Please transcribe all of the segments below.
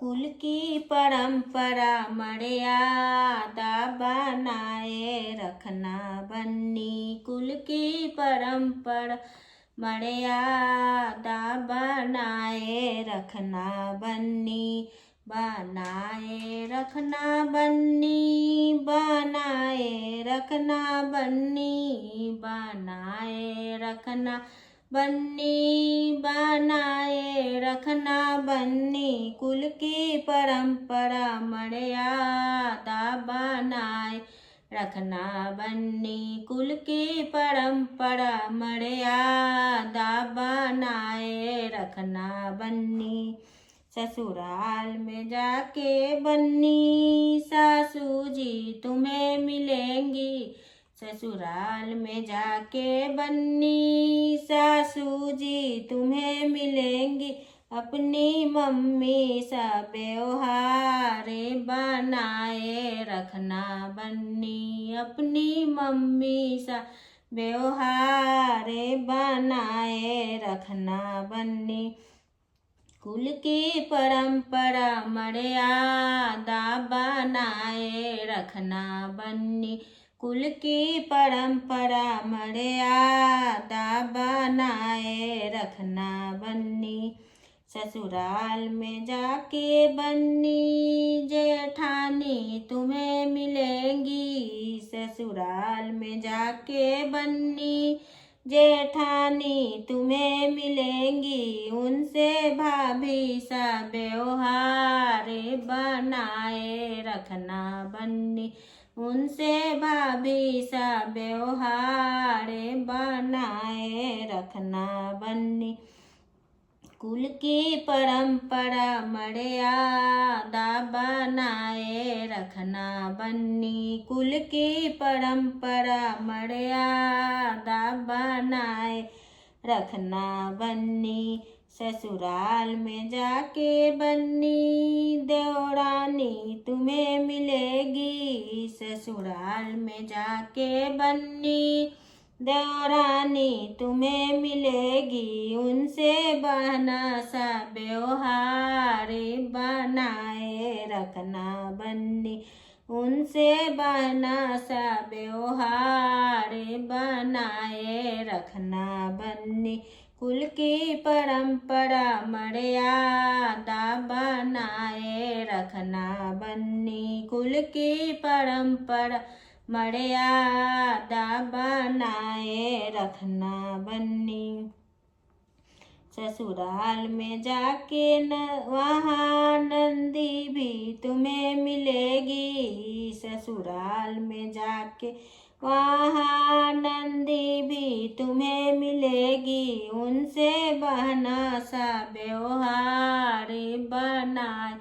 कुल की परंपरा मर्यादा बनाए रखना बन्नी। कुल की परंपरा मर्यादा बनाए रखना बन्नी। बनाए रखना बन्नी, बनाए रखना बन्नी, बनाए रखना बन्नी, बनाए रखना बन्नी। कुल की परंपरा मर्यादा बनाए रखना बन्नी। कुल की परंपरा मर्यादा बनाए रखना बन्नी। ससुराल में जाके बन्नी सासू जी तुम्हें मिलेंगी। ससुराल में जाके बन्नी सासू जी तुम्हें मिलेंगी। अपनी मम्मी सा व्यवहार बनाए रखना बन्नी। अपनी मम्मी सा व्यवहार बनाए रखना बन्नी। कुल की परंपरा मर्यादा बनाए रखना बन्नी। कुल की परंपरा मर्यादा बनाए रखना बन्नी। ससुराल में जाके बन्नी जेठानी तुम्हें मिलेंगी। ससुराल में जाके बन्नी जेठानी तुम्हें मिलेंगी। उनसे भाभी सा व्यवहार बनाए रखना बन्नी। उनसे भाभी सा व्यवहार बनाए रखना बन्नी। कुल की परंपरा मर्यादा बनाए रखना बन्नी। कुल की परंपरा मर्यादा बनाए रखना बन्नी। ससुराल में जाके बन्नी देवरानी तुम्हें मिलेगी। ससुराल में जाके बन्नी देवरानी तुम्हें मिलेगी। उनसे बहना सा व्यवहार बनाए रखना बन्नी। उनसे बहना सा व्यवहार बनाए रखना बन्नी। कुल की परंपरा मर्यादा बनाए रखना बन्नी। कुल की परंपरा मर्यादा बनाए रखना बन्नी। ससुराल में जाके वहाँ नंदी भी तुम्हें मिलेगी। ससुराल में जाके वहाँ नंदी भी तुम्हें मिलेगी। उनसे बहना सा व्यवहार बनाए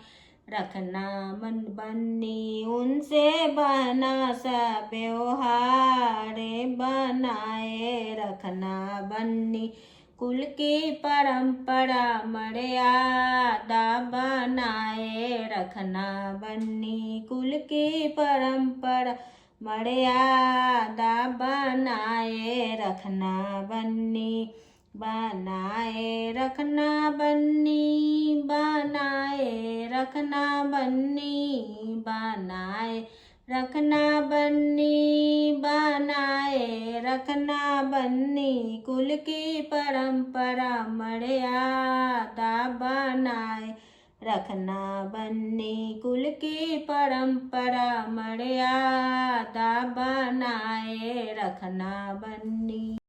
रखना मन बन्नी। उनसे बहना सा व्यवहार बनाए रखना बन्नी। कुल की परंपरा मर्यादा बनाए रखना बन्नी। कुल की परंपरा मर्यादा बनाए रखना बन्नी। बनाए रखना बन्नी, बनाए रखना बन्नी, बनाए रखना बन्नी, बनाए रखना बन्नी। कुल की परंपरा मर्यादा बनाए रखना बन्नी। कुल की परंपरा मर्यादा बनाए रखना बन्नी।